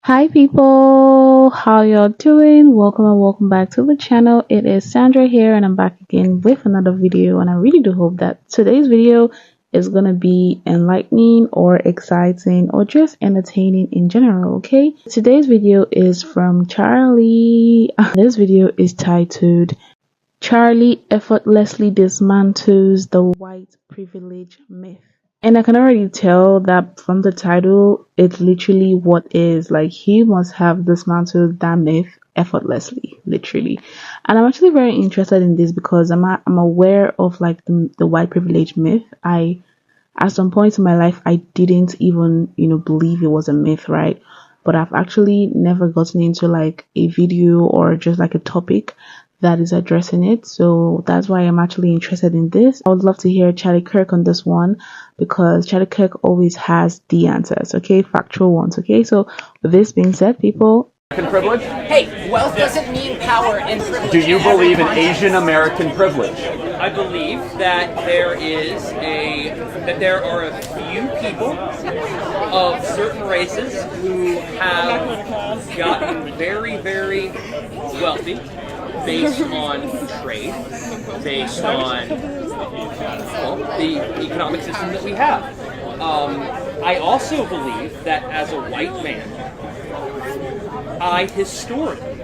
Hi people, how y'all doing? Welcome and welcome back to the channel. It is Sandra here and I'm back again with another video, and I really do hope that today's video is gonna be enlightening or exciting or just entertaining in general. Okay, today's video is from Charlie. This video is titled Charlie Effortlessly Dismantles the White Privilege Myth. And I can already tell that from the title, it's literally what is. Like, he must have dismantled that myth effortlessly, literally. And I'm actually very interested in this because I'm aware of like the white privilege myth. At some point in my life, I didn't even, believe it was a myth, right? But I've actually never gotten into like a video or just like a topic that is addressing it. So that's why I'm actually interested in this. I would love to hear Charlie KIRK on this one because Charlie KIRK always has the answers, okay? Factual ones, okay? So with this being said, people... Privilege? Hey, wealth doesn't mean power and privilege. Do you believe in Asian American privilege? I believe that there are a few people of certain races who have gotten very, very wealthy based on trade, based on the economic system that we have. I also believe that as a white man, I historically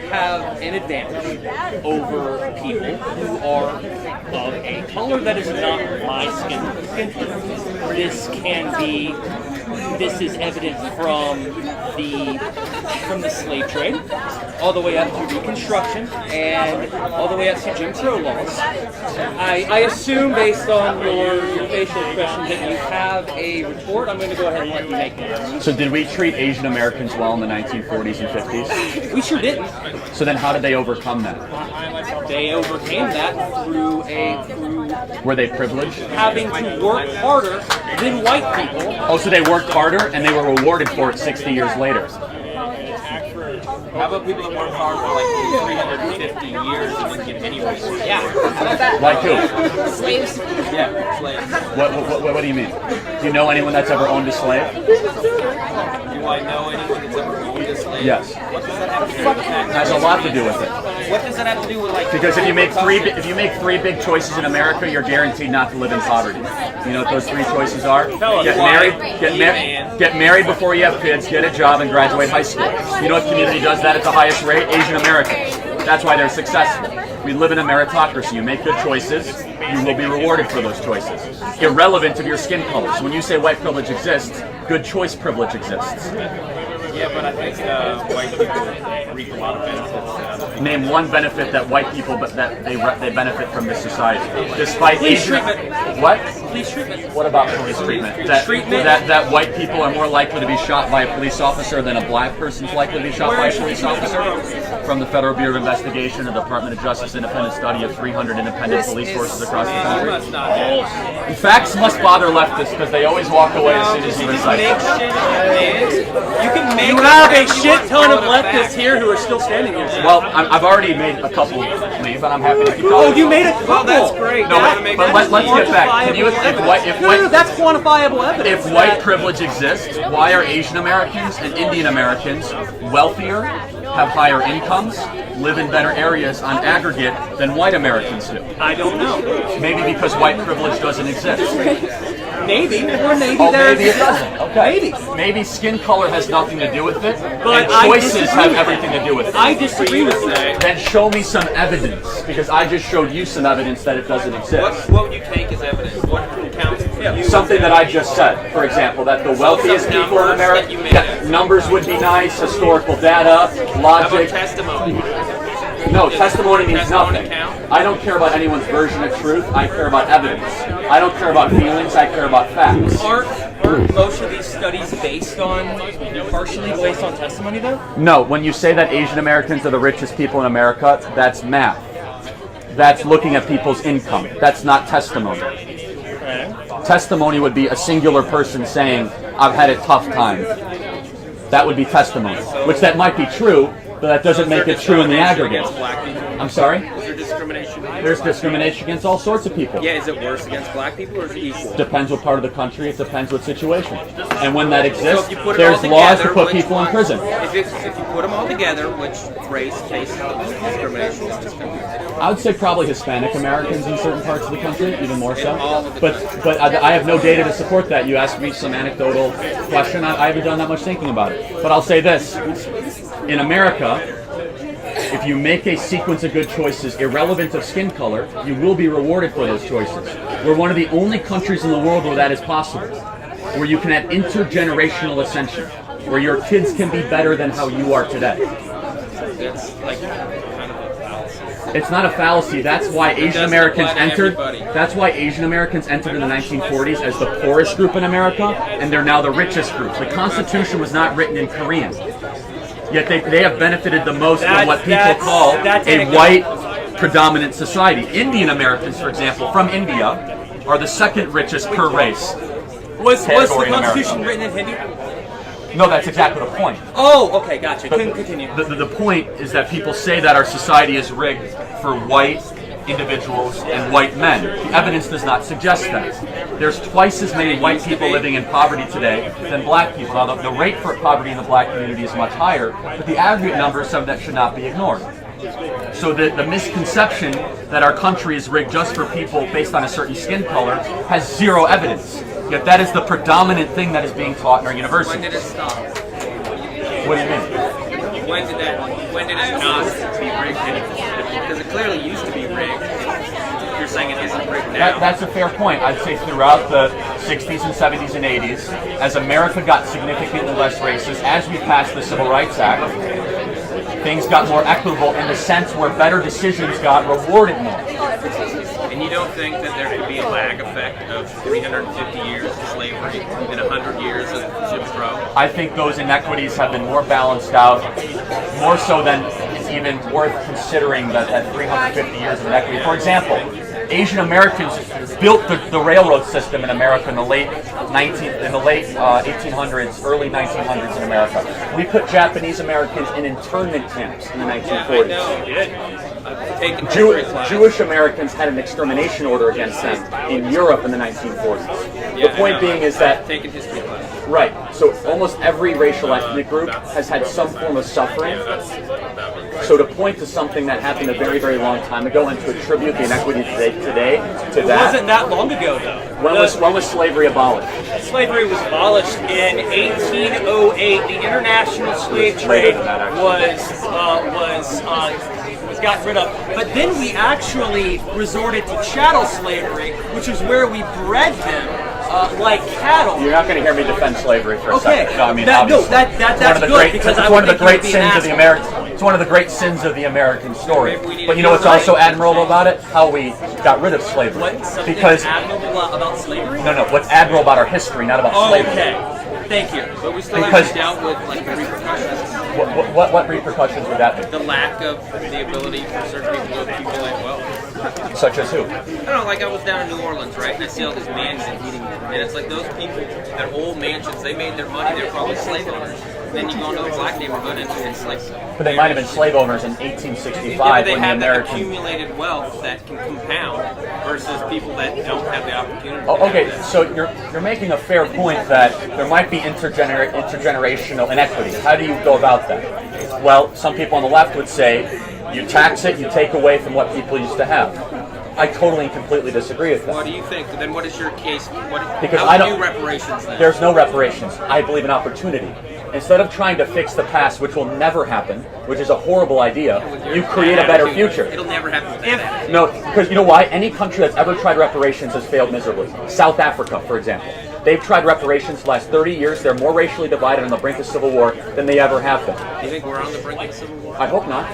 have an advantage over people who are of a color that is not my skin tone. This is evident from the slave trade, all the way up to Reconstruction, and all the way up to Jim Crow laws. I assume, based on your facial expression, that you have a retort. I'm going to go ahead and let you make it. So did we treat Asian Americans well in the 1940s and 50s? We sure didn't. So then how did they overcome that? They overcame that through Were they privileged? having to work harder than white people. Oh, so they worked harder and they were rewarded for it 60 years later. How about people that work hard for like 350 years and didn't get any resources? Yeah, how about that? Like who? Slaves. Yeah, slaves. What do you mean? Do you know anyone that's ever owned a slave? Do I know anyone that's ever owned a slave? Yes. What does that have to do with that? It has a lot to do with it. What does that have to do with like? Because if you make three big choices in America, you're guaranteed not to live in poverty. You know what those three choices are? Get married before you have kids, get a job, and graduate high school. You know what community does that at the highest rate? Asian Americans. That's why they're successful. We live in a meritocracy. You make good choices, you will be rewarded for those choices, irrelevant of your skin color. So when you say white privilege exists, good choice privilege exists. Yeah, but I think white people reap a lot of benefits. Name one benefit that white people that they benefit from this society, despite Police Asian. treatment. What? Police treatment. What about police treatment? That white people are more likely to be shot by a police officer than a black person's likely to be shot by a police officer? From the Federal Bureau of Investigation, the Department of Justice independent study of 300 independent police forces across the country. That's not it. Facts must bother leftists because they always walk away as soon as you recite Make them. shit you can make You have a shit ton of leftists here who are still standing here. Well, I've already made a couple leave, and I'm happy to keep Oh, talking. you made a couple. Well, that's great. No, Now but let's get back. Can you, No, that's quantifiable evidence. if white privilege exists, why are Asian Americans and Indian Americans wealthier, have higher incomes, live in better areas on aggregate than white Americans do? I don't know. Maybe because white privilege doesn't exist. Maybe, or maybe Oh, there's... maybe it doesn't. Okay. Maybe. Maybe skin color has nothing to do with it, But and I choices disagree have with everything to do with it. I disagree with you. Then show me some evidence, because I just showed you some evidence that it doesn't exist. What would you take as evidence? What counts for you? Something that I just said, for example, that the wealthiest Some people in numbers America, that you made. numbers would be nice, historical data, How about logic. testimony? No, testimony means testimony nothing. count? I don't care about anyone's version of truth. I care about evidence. I don't care about feelings. I care about facts. Aren't most of these studies partially based on testimony, though? No, when you say that Asian Americans are the richest people in America, that's math. That's looking at people's income. That's not testimony. Okay. Testimony would be a singular person saying, I've had a tough time. That would be testimony, which that might be true, but that doesn't make it true in the aggregate. Against black people? I'm sorry? Is there discrimination? There's discrimination against all sorts of people. Yeah, is it worse against black people or is it equal? Depends what part of the country, it depends what situation. And when that exists, So if you put it there's all laws to together, put which people in one- prison. If you put them all together, which race faces discrimination is discrimination? I would say probably Hispanic Americans in certain parts of the country, even more so. In all of the But I have no data to support that. You asked me some anecdotal question. I haven't done that much thinking about it. But I'll say this. In America, if you make a sequence of good choices irrelevant of skin color, you will be rewarded for those choices. We're one of the only countries in the world where that is possible, where you can have intergenerational ascension, where your kids can be better than how you are today. It's like kind of a fallacy. It's not a fallacy. That's why Asian doesn't Americans apply to entered. everybody. That's why Asian Americans entered in the 1940s as the poorest group in America, and they're now the richest group. The Constitution was not written in Korean, yet they have benefited the most from what people call a white predominant society. Indian Americans, for example, from India, are the second richest per race. Was the Category in Constitution America. written in Hindi? No, that's exactly the point. Oh, okay, gotcha. Continue. The point is that people say that our society is rigged for white individuals and white men. The evidence does not suggest that. There's twice as many white people living in poverty today than black people. Now, the rate for poverty in the black community is much higher, but the aggregate number is something that should not be ignored. So the misconception that our country is rigged just for people based on a certain skin color has zero evidence. Yet that is the predominant thing that is being taught in our When universities. did it stop? What do you mean? When did it not be rigged anymore? Because it clearly used to be rigged. You're saying it isn't rigged now. That's a fair point. I'd say throughout the 60s and 70s and 80s, as America got significantly less racist, as we passed the Civil Rights Act, things got more equitable in the sense where better decisions got rewarded more. And you don't think that there could be a lag effect of 350 years of slavery and 100 years of Jim Crow? I think those inequities have been more balanced out, more so than it's even worth considering that 350 years of inequity. For example, Asian Americans built the railroad system in America in the late 1800s, early 1900s in America. We put Japanese Americans in internment camps in the 1940s. I've taken history class. Jewish Americans had an extermination order against them in Europe in the 1940s. The point being is that I've taken history class. right, so almost every racial ethnic group has had some form of suffering. So to point to something that happened a very, very long time ago and to attribute the inequity today to It that. wasn't that long ago, though. When was slavery abolished? Slavery was abolished in 1808. The international slave trade was gotten rid of. But then we actually resorted to chattel slavery, which is where we bred them like cattle. You're not going to hear me defend slavery for a Okay, second. No, I mean, that's obviously. good because It's one of the great sins of the American. It's one of the great sins of the American story. But you know what's also admirable about it? How we got rid of slavery. What's Because admirable about slavery? no, what's admirable about our history, not about slavery. Okay, thank you. But we still Because- haven't dealt with like the repercussions. What repercussions would that be? The lack of the ability for certain people to accumulate wealth. Such as who? I don't know, like I was down in New Orleans, right, and I see all these mansions eating, and it's like those people, their old mansions, they made their money, they're probably slave owners. Then you go into a black neighborhood and it's like... But they might have been slave owners in Yeah, 1865 but they when the have that American. accumulated wealth that can compound versus people that don't have the opportunity. Oh, okay, so you're making a fair point that there might be intergenerational inequity. How do you go about that? Well, some people on the left would say, you tax it, you take away from what people used to have. I totally and completely disagree with What that. do you think? Then what is your case? Because how I do you don't- do reparations then? There's no reparations. I believe in opportunity. Instead of trying to fix the past, which will never happen, which is a horrible idea, you create a better future. It'll never happen with that. No, because you know why? Any country that's ever tried reparations has failed miserably. South Africa, for example. They've tried reparations the last 30 years. They're more racially divided on the brink of civil war than they ever have been. Do you think we're on the brink of civil war? I hope not.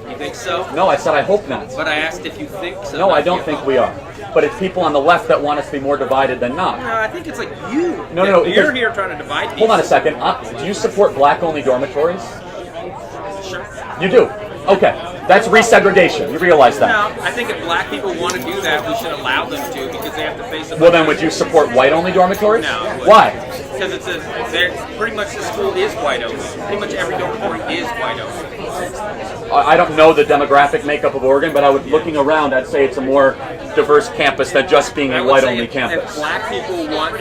You think so? No, I said I hope not. But I asked if you think so. No, not I if don't you think hope. we are. But it's people on the left that want us to be more divided than not. No, I think it's like you. No, You're because- here trying to divide people. Hold on a second. Do you support black-only dormitories? Sure. You do? Okay. That's resegregation. You realize that? No, I think if black people want to do that, we should allow them to because they have to face. Well, then would you support white-only dormitories? No. Why? Because pretty much the school is white only. Pretty much every dormitory is white only. I don't know the demographic makeup of Oregon, but looking around, I'd say it's a more diverse campus than just being a white-only campus. If black people want,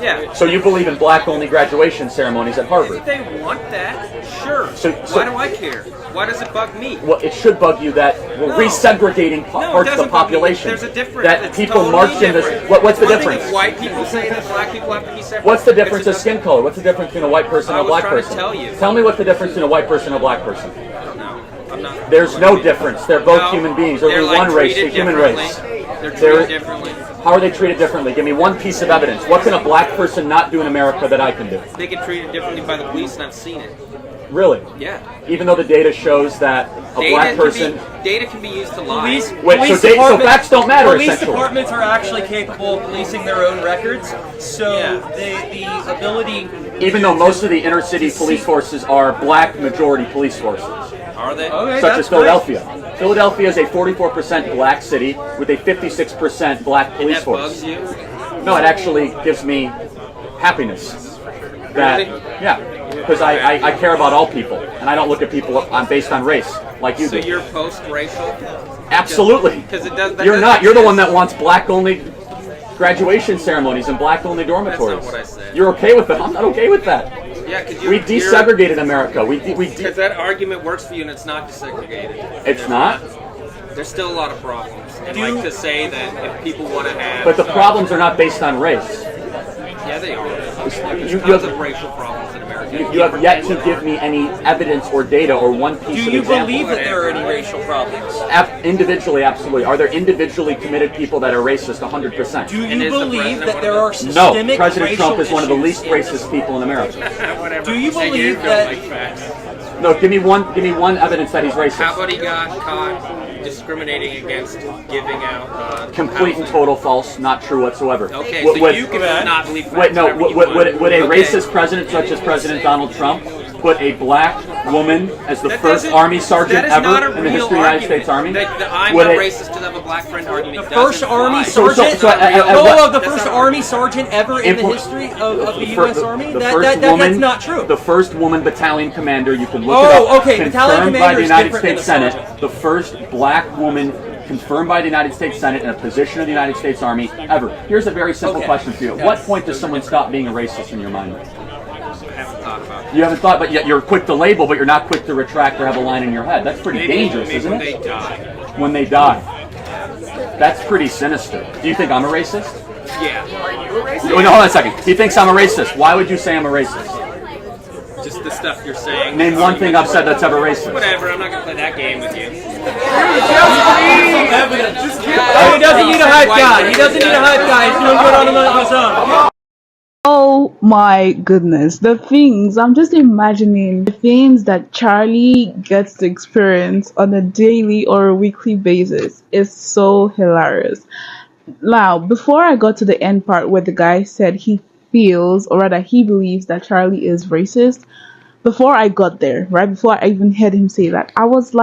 yeah. So you believe in black-only graduation ceremonies at Harvard? If they want that, sure. So why do I care? Why does it bug me? Well, it should bug you that we're resegregating parts of the population. There's a difference. That people marched in this. What's the difference? If white people say that black people have to be separate. What's the difference of skin color? What's the difference between a white person and a black person? I was trying to tell you. Tell me what's the difference between a white person and a black person. I don't know. I'm not. There's no difference. They're both human beings. There's only one race, the human race. They're treated differently. How are they treated differently? Give me one piece of evidence. What can a black person not do in America that I can do? They get treated differently by the police, and I've seen it. Really? Yeah. Even though the data shows that a black person... Data can be used to lie. So facts don't matter, Police essentially. departments are actually capable of policing their own records, so the ability... Even though most of the inner city police forces are black majority police forces. Are they? Okay, such as Philadelphia. Great. Philadelphia is a 44% black city with a 56% black police force. Bugs you? No, it actually gives me happiness. That because I care about all people, and I don't look at people based on race like you do. So you're post-racial? Absolutely. Because it does. You're not. You're the one that wants black-only graduation ceremonies and black-only dormitories. That's not what I said. You're okay with that? I'm not okay with that. Yeah, because we desegregated America. Because that argument works for you, and it's not desegregated. It's not. There's still a lot of problems. And like to say that if people want to have... But the problems are not based on race. Yeah, they are. There's You tons of racial problems in America. You have yet to give me any evidence or data or one piece of example. Do you believe that there are any racial problems? Individually, absolutely. Are there individually committed people that are racist 100%? Do you believe that there are systemic No, President racial Trump is one of the least issues? racist people in America. Do you believe that... No, give me one evidence that he's racist. How about he got caught discriminating against giving out complete and total false, not true whatsoever. Okay, so you can not believe would a racist president such as President Donald Trump put a black woman as the first Army sergeant ever in the history of the United States Army? I'm not racist to have a black friend argument. The first Army sergeant? The first Army sergeant ever in the history of the U.S. Army? That's not true. The first woman battalion commander, you can look it up, confirmed by the United States Senate, the first black woman confirmed by the United States Senate in a position of the United States Army ever. Here's a very simple question for you. At what point does someone stop being a racist in your mind? I haven't thought about it. You haven't thought, but yet you're quick to label, but you're not quick to retract or have a line in your head. That's pretty dangerous, isn't it? When they die. When they die. That's pretty sinister. Do you think I'm a racist? Yeah. Are you a racist? No, hold on a second. He thinks I'm a racist. Why would you say I'm a racist? Just the stuff you're saying. Name one thing I've said that's ever racist. Whatever, I'm not going to play that game with you. He doesn't need a hype guy. He doesn't need a hype guy. He's doing good on his own. Oh my goodness, the things, I'm just imagining the things that Charlie gets to experience on a daily or a weekly basis is so hilarious. Now, before I got to the end part where the guy said he feels, or rather he believes that Charlie is racist, before I got there, right before I even heard him say that, I was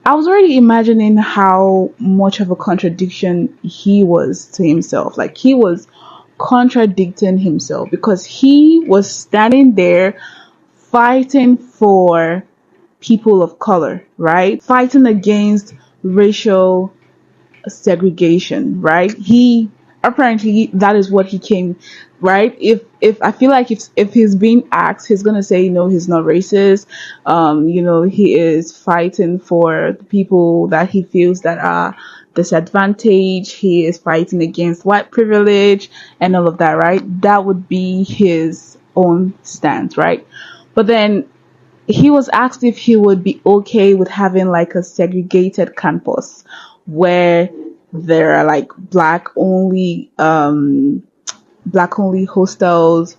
already imagining how much of a contradiction he was to himself. Like, he was contradicting himself because he was standing there fighting for people of color, right? Fighting against racial segregation, right? He apparently, that is what he came, right? If I feel like if he's being asked, he's gonna say no, he's not racist. He is fighting for the people that he feels that are disadvantaged. He is fighting against white privilege and all of that, right? That would be his own stance, right? But then he was asked if he would be okay with having like a segregated campus where there are like black only hostels,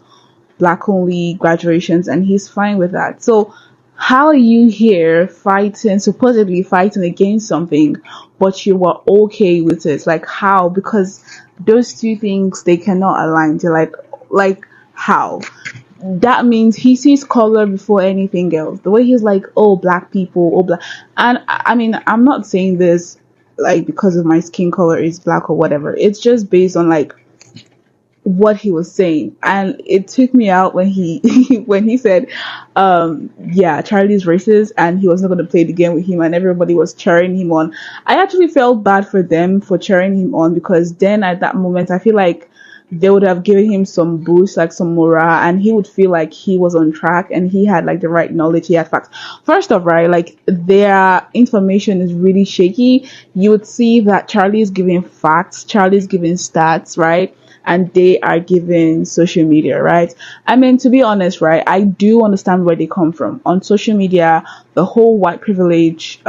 black only graduations, and he's fine with that. So how are you here supposedly fighting against something, but you were okay with it? Like, how? Because those two things, they cannot align. You're like how? that means he sees color before anything else. The way he's like, oh, black people, oh, black. And I mean, I'm not saying this like because of my skin color is black or whatever. It's just based on like what he was saying, and it took me out when he when he said yeah, Charlie's racist and he was not going to play the game with him, and everybody was cheering him on. I actually felt bad for them for cheering him on, because then at that moment I feel like they would have given him some boost, like some morale, and he would feel like he was on track and he had like the right knowledge, he had facts. First off, right, like their information is really shaky. You would see that Charlie is giving facts, Charlie's giving stats, right, and they are giving social media, right? I mean, to be honest, right, I do understand where they come from. On social media, the whole white privilege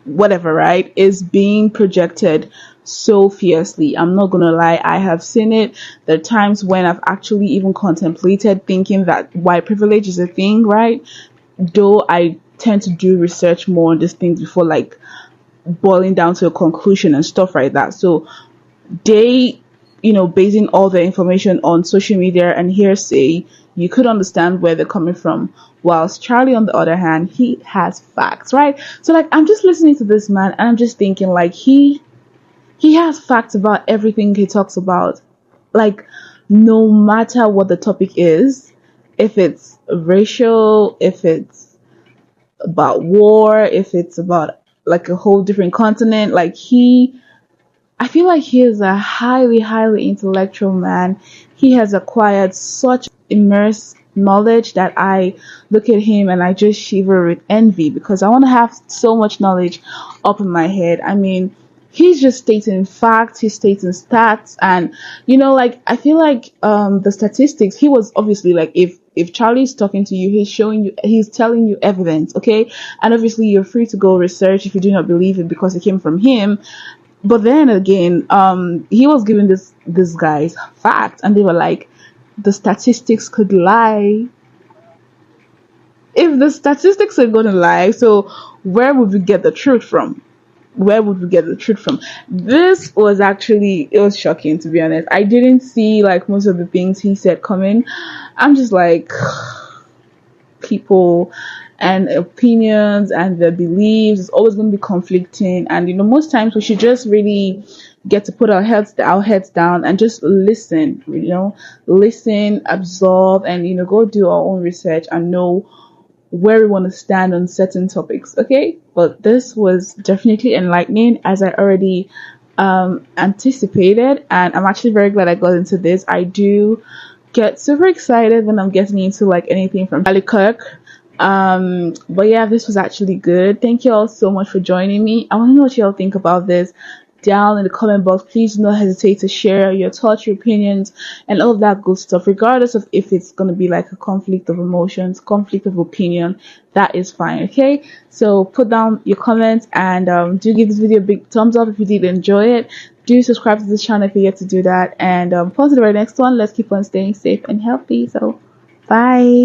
whatever, right, is being projected so fiercely. I'm not gonna lie, I have seen it. There are times when I've actually even contemplated thinking that white privilege is a thing, right? Though I tend to do research more on these things before like boiling down to a conclusion and stuff like that. So they, basing all the information on social media and hearsay, you could understand where they're coming from. Whilst Charlie, on the other hand, he has facts, right? So like, I'm just listening to this man and I'm just thinking like, he has facts about everything he talks about. Like, no matter what the topic is, if it's racial, if it's about war, if it's about like a whole different continent, like I feel like he is a highly, highly intellectual man. He has acquired such immense knowledge that I look at him and I just shiver with envy, because I want to have so much knowledge up in my head. I mean, he's just stating facts, he's stating stats, and like, I feel like the statistics, he was obviously like, if Charlie's talking to you, he's telling you evidence, okay? And obviously you're free to go research if you do not believe it because it came from him. But then again, he was giving this guy's facts, and they were like, the statistics could lie. If the statistics are gonna lie, so where would we get the truth from? Where would we get the truth from? This was actually, it was shocking, to be honest. I didn't see like most of the things he said coming. I'm just like, people and opinions and their beliefs is always going to be conflicting, and most times we should just really get to put our heads down and just listen, listen, absorb, and go do our own research and know where we want to stand on certain topics, okay? But this was definitely enlightening, as I already anticipated, and I'm actually very glad I got into this. I do get super excited when I'm getting into like anything from KIRK. But yeah, this was actually good. Thank you all so much for joining me. I want to know what you all think about this down in the comment box. Please do not hesitate to share your thoughts, your opinions, and all of that good stuff, regardless of if it's going to be like a conflict of emotions, conflict of opinion. That is fine, okay? So put down your comments, and do give this video a big thumbs up if you did enjoy it. Do subscribe to this channel if you get to do that, and pause to the very next one. Let's keep on staying safe and healthy. So bye.